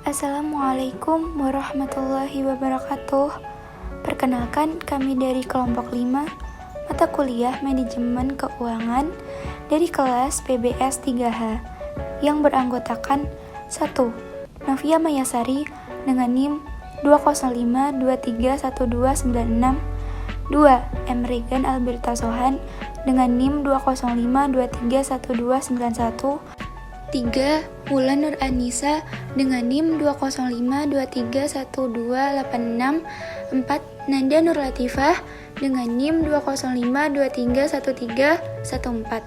Assalamualaikum warahmatullahi wabarakatuh. Perkenalkan, kami dari kelompok 5 mata kuliah Manajemen Keuangan dari kelas PBS 3H yang beranggotakan 1. Novia Mayasari dengan NIM 205231296, 2. M. Regan Alberta Sohan dengan NIM 205231291, 3. Wulan Nur Anissa dengan NIM 205231286, 4. Nanda Nur Latifah dengan NIM 205231314.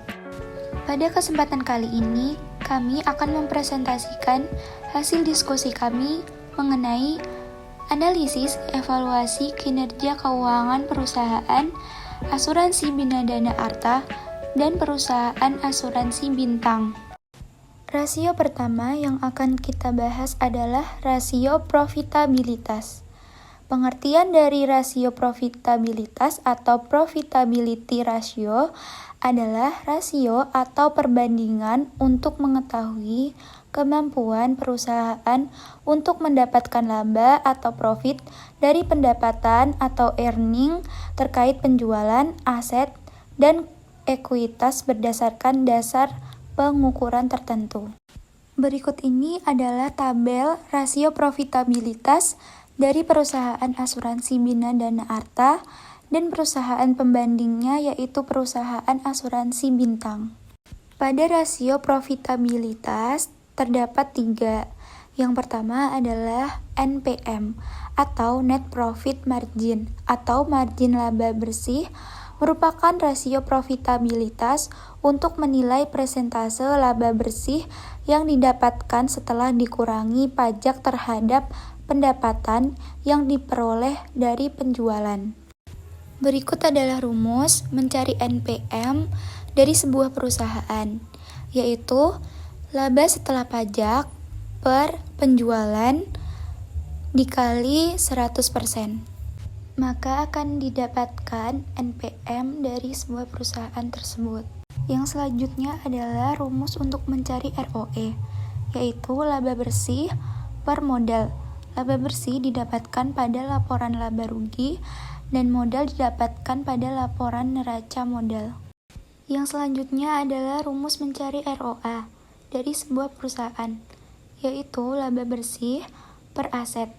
Pada kesempatan kali ini, kami akan mempresentasikan hasil diskusi kami mengenai analisis evaluasi kinerja keuangan perusahaan asuransi Bina Dana Arta dan perusahaan asuransi Bintang. Rasio pertama yang akan kita bahas adalah rasio profitabilitas. Pengertian dari rasio profitabilitas atau profitability ratio adalah rasio atau perbandingan untuk mengetahui kemampuan perusahaan untuk mendapatkan laba atau profit dari pendapatan atau earning terkait penjualan aset dan ekuitas berdasarkan dasar pengukuran tertentu. Berikut ini adalah tabel rasio profitabilitas dari perusahaan asuransi Bina Dana Arta dan perusahaan pembandingnya yaitu perusahaan asuransi Bintang. Pada rasio profitabilitas terdapat 3. Yang pertama adalah NPM atau Net Profit Margin atau margin laba bersih, merupakan rasio profitabilitas untuk menilai persentase laba bersih yang didapatkan setelah dikurangi pajak terhadap pendapatan yang diperoleh dari penjualan. Berikut adalah rumus mencari NPM dari sebuah perusahaan, yaitu laba setelah pajak per penjualan dikali 100%. Maka akan didapatkan NPM dari sebuah perusahaan tersebut. Yang selanjutnya adalah rumus untuk mencari ROE, yaitu laba bersih per modal. Laba bersih didapatkan pada laporan laba rugi dan modal didapatkan pada laporan neraca modal. Yang selanjutnya adalah rumus mencari ROA dari sebuah perusahaan, yaitu laba bersih per aset.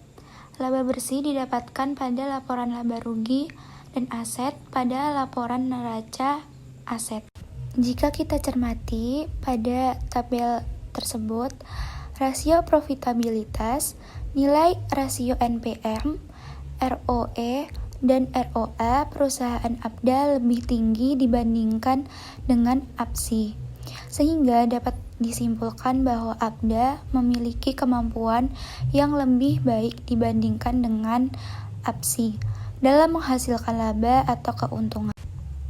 Laba bersih didapatkan pada laporan laba rugi dan aset pada laporan neraca aset. Jika kita cermati pada tabel tersebut, rasio profitabilitas, nilai rasio NPM, ROE, dan ROA perusahaan ABDA lebih tinggi dibandingkan dengan APSI, sehingga dapat disimpulkan bahwa ABDA memiliki kemampuan yang lebih baik dibandingkan dengan APSI dalam menghasilkan laba atau keuntungan.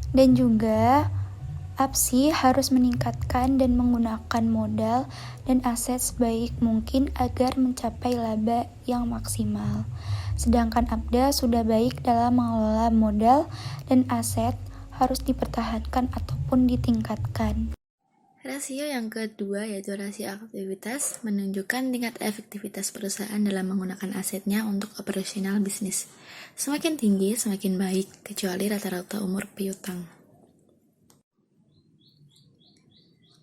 Dan juga APSI harus meningkatkan dan menggunakan modal dan aset sebaik mungkin agar mencapai laba yang maksimal. Sedangkan ABDA sudah baik dalam mengelola modal dan aset harus dipertahankan ataupun ditingkatkan. Rasio yang kedua yaitu rasio aktivitas menunjukkan tingkat efektivitas perusahaan dalam menggunakan asetnya untuk operasional bisnis. Semakin tinggi, semakin baik, kecuali rata-rata umur piutang.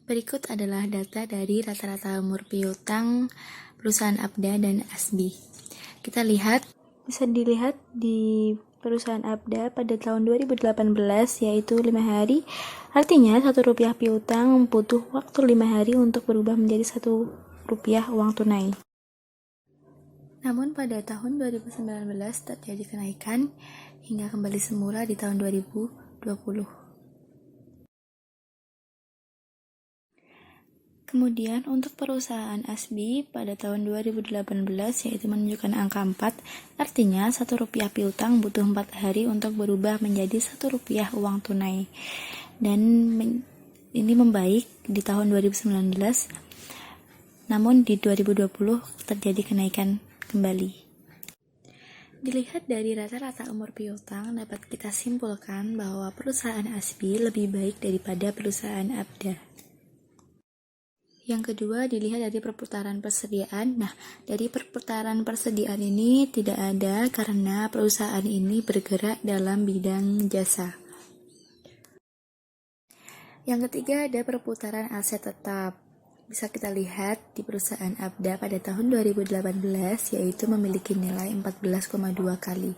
Berikut adalah data dari rata-rata umur piutang perusahaan ABDA dan ASBI. Bisa dilihat di perusahaan ABDA pada tahun 2018 yaitu 5 hari. Artinya Rp1 piutang butuh waktu 5 hari untuk berubah menjadi Rp1 uang tunai. Namun pada tahun 2019 terjadi kenaikan hingga kembali semula di tahun 2020. Kemudian untuk perusahaan ASBI pada tahun 2018 yaitu menunjukkan angka 4, artinya Rp1 piutang butuh 4 hari untuk berubah menjadi Rp1 uang tunai. Dan ini membaik di tahun 2019, namun di 2020 terjadi kenaikan kembali. Dilihat dari rata-rata umur piutang dapat kita simpulkan bahwa perusahaan ASBI lebih baik daripada perusahaan ABDA. Yang kedua dilihat dari perputaran persediaan. Nah, dari perputaran persediaan ini tidak ada karena perusahaan ini bergerak dalam bidang jasa. Yang ketiga ada perputaran aset tetap. Bisa kita lihat di perusahaan Abda pada tahun 2018 yaitu memiliki nilai 14,2 kali.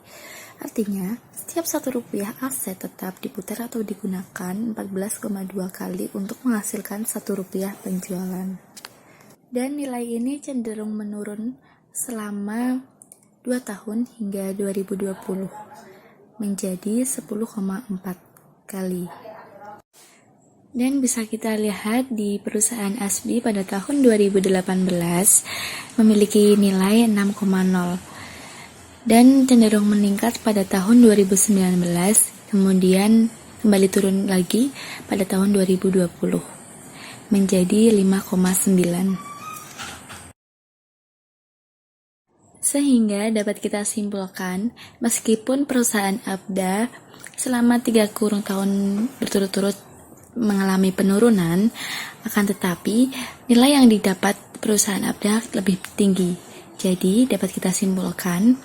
Artinya, setiap Rp1 aset tetap diputar atau digunakan 14,2 kali untuk menghasilkan Rp1 penjualan. Dan nilai ini cenderung menurun selama 2 tahun hingga 2020 menjadi 10,4 kali. Dan bisa kita lihat di perusahaan ASBI pada tahun 2018 memiliki nilai 6,0 dan cenderung meningkat pada tahun 2019, kemudian kembali turun lagi pada tahun 2020 menjadi 5,9. Sehingga dapat kita simpulkan, meskipun perusahaan Abda selama 3 kurun tahun berturut-turut mengalami penurunan, akan tetapi nilai yang didapat perusahaan Abda lebih tinggi. Jadi dapat kita simpulkan,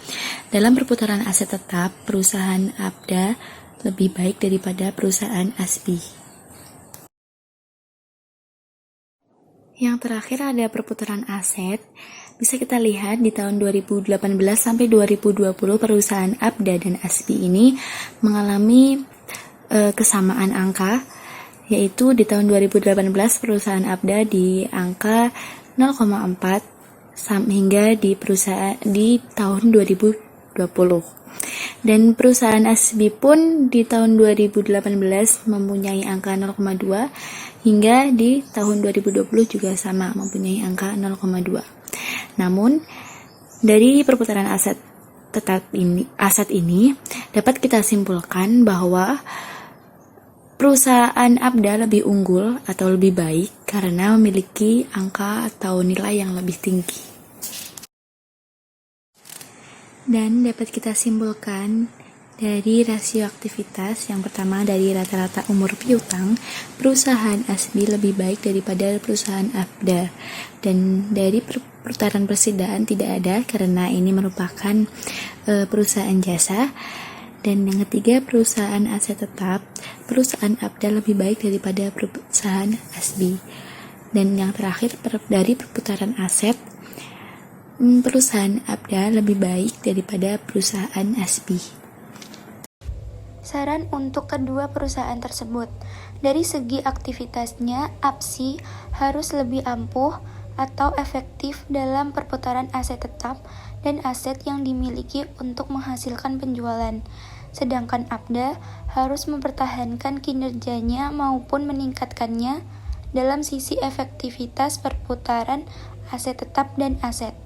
dalam perputaran aset tetap, perusahaan Abda lebih baik daripada perusahaan ASBI. Yang terakhir ada perputaran aset. Bisa kita lihat di tahun 2018 sampai 2020 perusahaan Abda dan ASBI ini mengalami kesamaan angka, yaitu di tahun 2018 perusahaan Abda di angka 0,4 hingga di tahun 2020. Dan perusahaan ASBI pun di tahun 2018 mempunyai angka 0,2 hingga di tahun 2020 juga sama mempunyai angka 0,2. Namun dari perputaran aset ini dapat kita simpulkan bahwa perusahaan Abda lebih unggul atau lebih baik karena memiliki angka atau nilai yang lebih tinggi. Dan dapat kita simpulkan dari rasio aktivitas, yang pertama dari rata-rata umur piutang, perusahaan ASBI lebih baik daripada perusahaan Abda. Dan dari perputaran persediaan tidak ada karena ini merupakan perusahaan jasa. Dan yang ketiga, perusahaan aset tetap, perusahaan Abda lebih baik daripada perusahaan ASBI. Dan yang terakhir, dari perputaran aset, perusahaan Abda lebih baik daripada perusahaan ASBI. Saran untuk kedua perusahaan tersebut, dari segi aktivitasnya, APSI harus lebih ampuh atau efektif dalam perputaran aset tetap dan aset yang dimiliki untuk menghasilkan penjualan. Sedangkan Abda harus mempertahankan kinerjanya maupun meningkatkannya dalam sisi efektivitas perputaran aset tetap dan aset.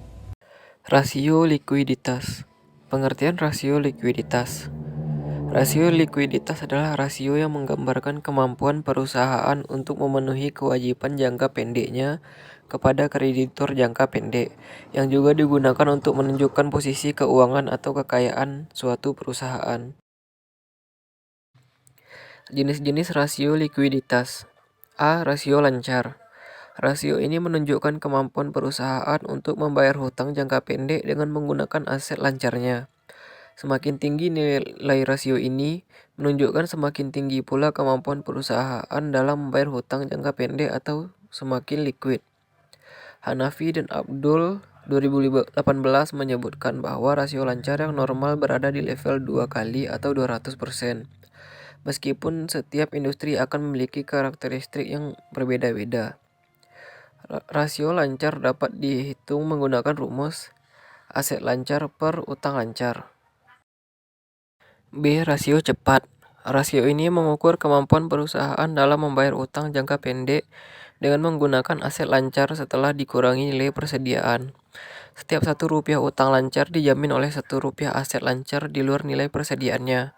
Rasio likuiditas. Pengertian rasio likuiditas. Rasio likuiditas adalah rasio yang menggambarkan kemampuan perusahaan untuk memenuhi kewajiban jangka pendeknya kepada kreditur jangka pendek, yang juga digunakan untuk menunjukkan posisi keuangan atau kekayaan suatu perusahaan. Jenis-jenis rasio likuiditas. A. Rasio lancar. Rasio ini menunjukkan kemampuan perusahaan untuk membayar hutang jangka pendek dengan menggunakan aset lancarnya. Semakin tinggi nilai rasio ini, menunjukkan semakin tinggi pula kemampuan perusahaan dalam membayar hutang jangka pendek atau semakin liquid. Hanafi dan Abdul 2018 menyebutkan bahwa rasio lancar yang normal berada di level 2 kali atau 200%. Meskipun setiap industri akan memiliki karakteristik yang berbeda-beda. Rasio lancar dapat dihitung menggunakan rumus aset lancar per utang lancar. B. Rasio cepat. Rasio ini mengukur kemampuan perusahaan dalam membayar utang jangka pendek dengan menggunakan aset lancar setelah dikurangi nilai persediaan. Setiap Rp1 utang lancar dijamin oleh Rp1 aset lancar di luar nilai persediaannya.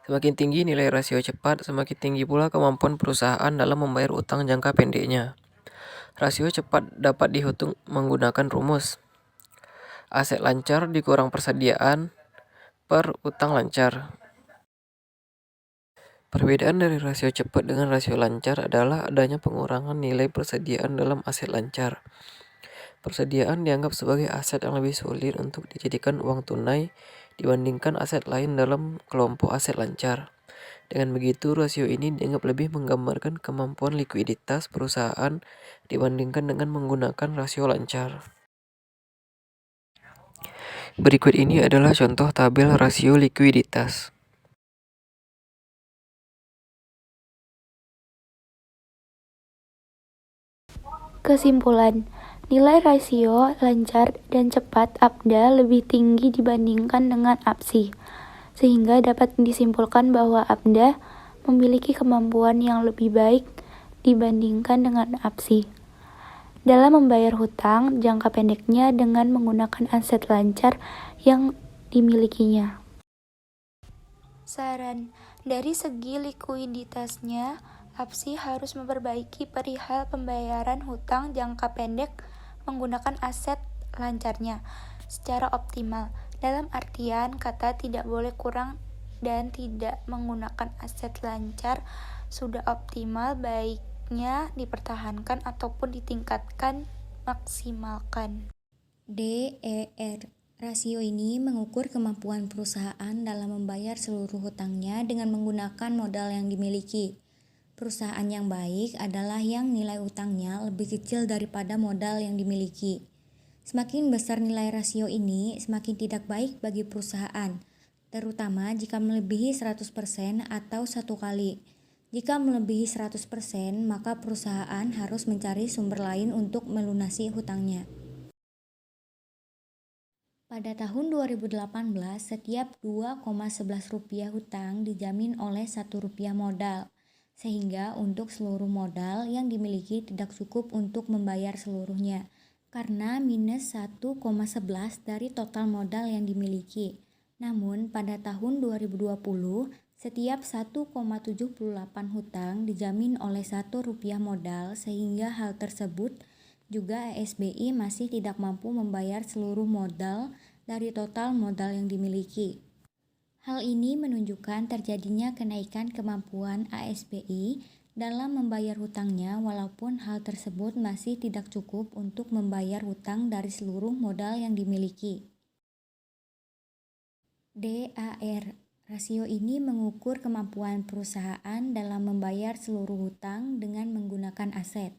Semakin tinggi nilai rasio cepat, semakin tinggi pula kemampuan perusahaan dalam membayar utang jangka pendeknya. Rasio cepat dapat dihitung menggunakan rumus aset lancar dikurang persediaan per utang lancar. Perbedaan dari rasio cepat dengan rasio lancar adalah adanya pengurangan nilai persediaan dalam aset lancar. Persediaan dianggap sebagai aset yang lebih sulit untuk dijadikan uang tunai dibandingkan aset lain dalam kelompok aset lancar. Dengan begitu, rasio ini dianggap lebih menggambarkan kemampuan likuiditas perusahaan dibandingkan dengan menggunakan rasio lancar. Berikut ini adalah contoh tabel rasio likuiditas. Kesimpulan, nilai rasio lancar dan cepat APDA lebih tinggi dibandingkan dengan APSI, sehingga dapat disimpulkan bahwa APDA memiliki kemampuan yang lebih baik dibandingkan dengan APSI dalam membayar hutang jangka pendeknya dengan menggunakan aset lancar yang dimilikinya. Saran, dari segi likuiditasnya, APSI harus memperbaiki perihal pembayaran hutang jangka pendek menggunakan aset lancarnya secara optimal. Dalam artian kata tidak boleh kurang dan tidak menggunakan aset lancar sudah optimal, baiknya dipertahankan ataupun ditingkatkan maksimalkan. DER. Rasio ini mengukur kemampuan perusahaan dalam membayar seluruh hutangnya dengan menggunakan modal yang dimiliki. Perusahaan yang baik adalah yang nilai utangnya lebih kecil daripada modal yang dimiliki. Semakin besar nilai rasio ini, semakin tidak baik bagi perusahaan, terutama jika melebihi 100% atau 1 kali. Jika melebihi 100%, maka perusahaan harus mencari sumber lain untuk melunasi hutangnya. Pada tahun 2018, setiap 2,11 rupiah hutang dijamin oleh 1 rupiah modal, sehingga untuk seluruh modal yang dimiliki tidak cukup untuk membayar seluruhnya, karena minus 1,11 dari total modal yang dimiliki. Namun, pada tahun 2020, setiap 1,78 hutang dijamin oleh 1 rupiah modal, sehingga hal tersebut juga ASBI masih tidak mampu membayar seluruh modal dari total modal yang dimiliki. Hal ini menunjukkan terjadinya kenaikan kemampuan ASBI dalam membayar hutangnya, walaupun hal tersebut masih tidak cukup untuk membayar hutang dari seluruh modal yang dimiliki. DAR. Rasio ini mengukur kemampuan perusahaan dalam membayar seluruh hutang dengan menggunakan aset.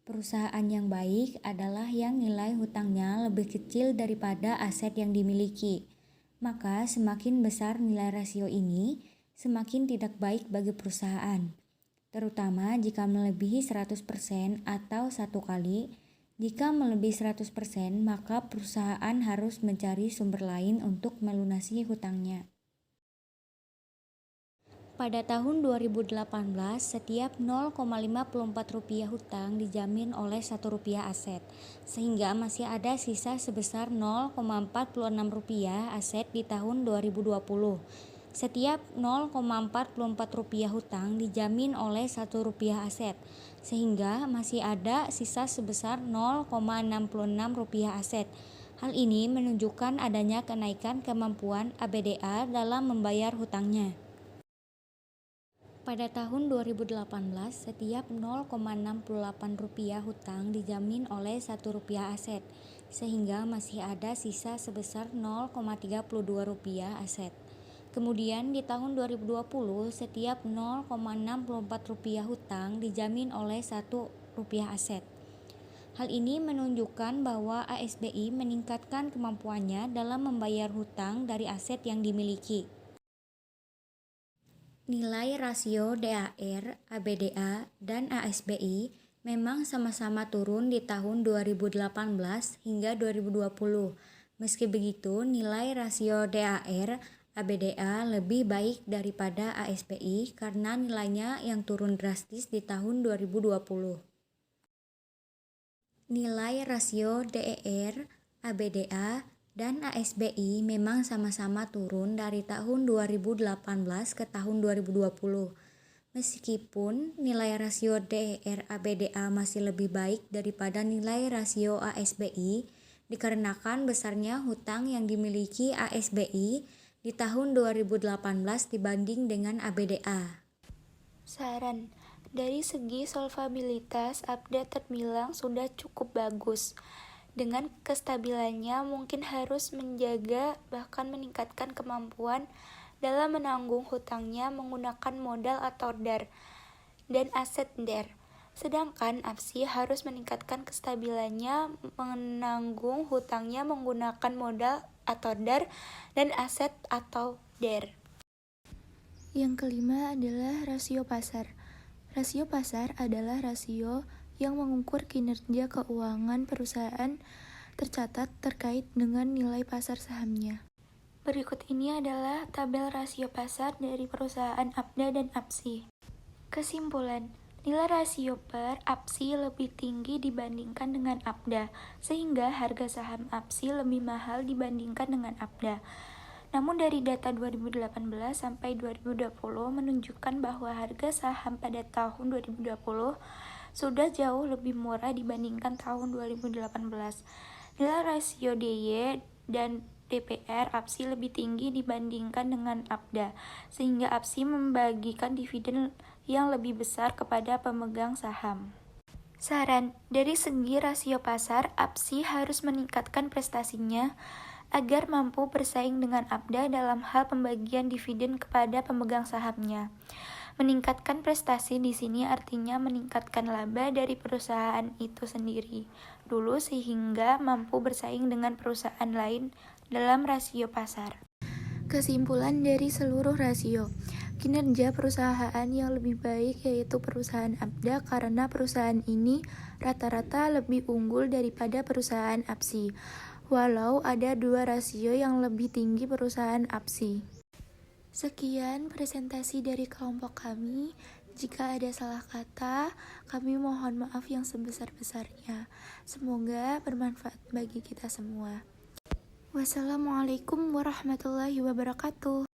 Perusahaan yang baik adalah yang nilai hutangnya lebih kecil daripada aset yang dimiliki. Maka semakin besar nilai rasio ini, semakin tidak baik bagi perusahaan, terutama jika melebihi 100% atau 1 kali. Jika melebihi 100%, maka perusahaan harus mencari sumber lain untuk melunasi hutangnya. Pada tahun 2018, setiap 0,54 rupiah hutang dijamin oleh 1 rupiah aset, sehingga masih ada sisa sebesar 0,46 rupiah aset di tahun 2020. Setiap 0,44 rupiah hutang dijamin oleh 1 rupiah aset, sehingga masih ada sisa sebesar 0,66 rupiah aset. Hal ini menunjukkan adanya kenaikan kemampuan ABDA dalam membayar hutangnya. Pada tahun 2018, setiap 0,68 rupiah hutang dijamin oleh 1 rupiah aset, sehingga masih ada sisa sebesar 0,32 rupiah aset. Kemudian di tahun 2020, setiap 0,64 rupiah hutang dijamin oleh 1 rupiah aset. Hal ini menunjukkan bahwa ASBI meningkatkan kemampuannya dalam membayar hutang dari aset yang dimiliki. Nilai rasio DAR, ABDA, dan ASBI memang sama-sama turun di tahun 2018 hingga 2020. Meski begitu, nilai rasio DAR, ABDA lebih baik daripada ASBI karena nilainya yang turun drastis di tahun 2020. Nilai rasio DER, ABDA, dan ASBI memang sama-sama turun dari tahun 2018 ke tahun 2020. Meskipun nilai rasio DER ABDA masih lebih baik daripada nilai rasio ASBI dikarenakan besarnya hutang yang dimiliki ASBI di tahun 2018 dibanding dengan ABDA. Saran, dari segi solvabilitas, APDA terbilang sudah cukup bagus. Dengan kestabilannya mungkin harus menjaga bahkan meningkatkan kemampuan dalam menanggung hutangnya menggunakan modal atau DAR dan aset DAR. Sedangkan APSI harus meningkatkan kestabilannya menanggung hutangnya menggunakan modal atau DAR dan aset atau DAR. Yang kelima adalah rasio pasar. Rasio pasar adalah rasio yang mengukur kinerja keuangan perusahaan tercatat terkait dengan nilai pasar sahamnya. Berikut ini adalah tabel rasio pasar dari perusahaan APDA dan APSI. Kesimpulan, nilai rasio per APSI lebih tinggi dibandingkan dengan APDA, sehingga harga saham APSI lebih mahal dibandingkan dengan APDA. Namun dari data 2018 sampai 2020 menunjukkan bahwa harga saham pada tahun 2020 sudah jauh lebih murah dibandingkan tahun 2018. Nilai rasio DY dan DPR APSI lebih tinggi dibandingkan dengan APDA, sehingga APSI membagikan dividen yang lebih besar kepada pemegang saham. Saran, dari segi rasio pasar, APSI harus meningkatkan prestasinya agar mampu bersaing dengan APDA dalam hal pembagian dividen kepada pemegang sahamnya. Meningkatkan prestasi di sini artinya meningkatkan laba dari perusahaan itu sendiri dulu sehingga mampu bersaing dengan perusahaan lain dalam rasio pasar. Kesimpulan dari seluruh rasio, kinerja perusahaan yang lebih baik yaitu perusahaan APDA karena perusahaan ini rata-rata lebih unggul daripada perusahaan APSI. Walau ada dua rasio yang lebih tinggi perusahaan APSI. Sekian presentasi dari kelompok kami. Jika ada salah kata, kami mohon maaf yang sebesar-besarnya. Semoga bermanfaat bagi kita semua. Wassalamualaikum warahmatullahi wabarakatuh.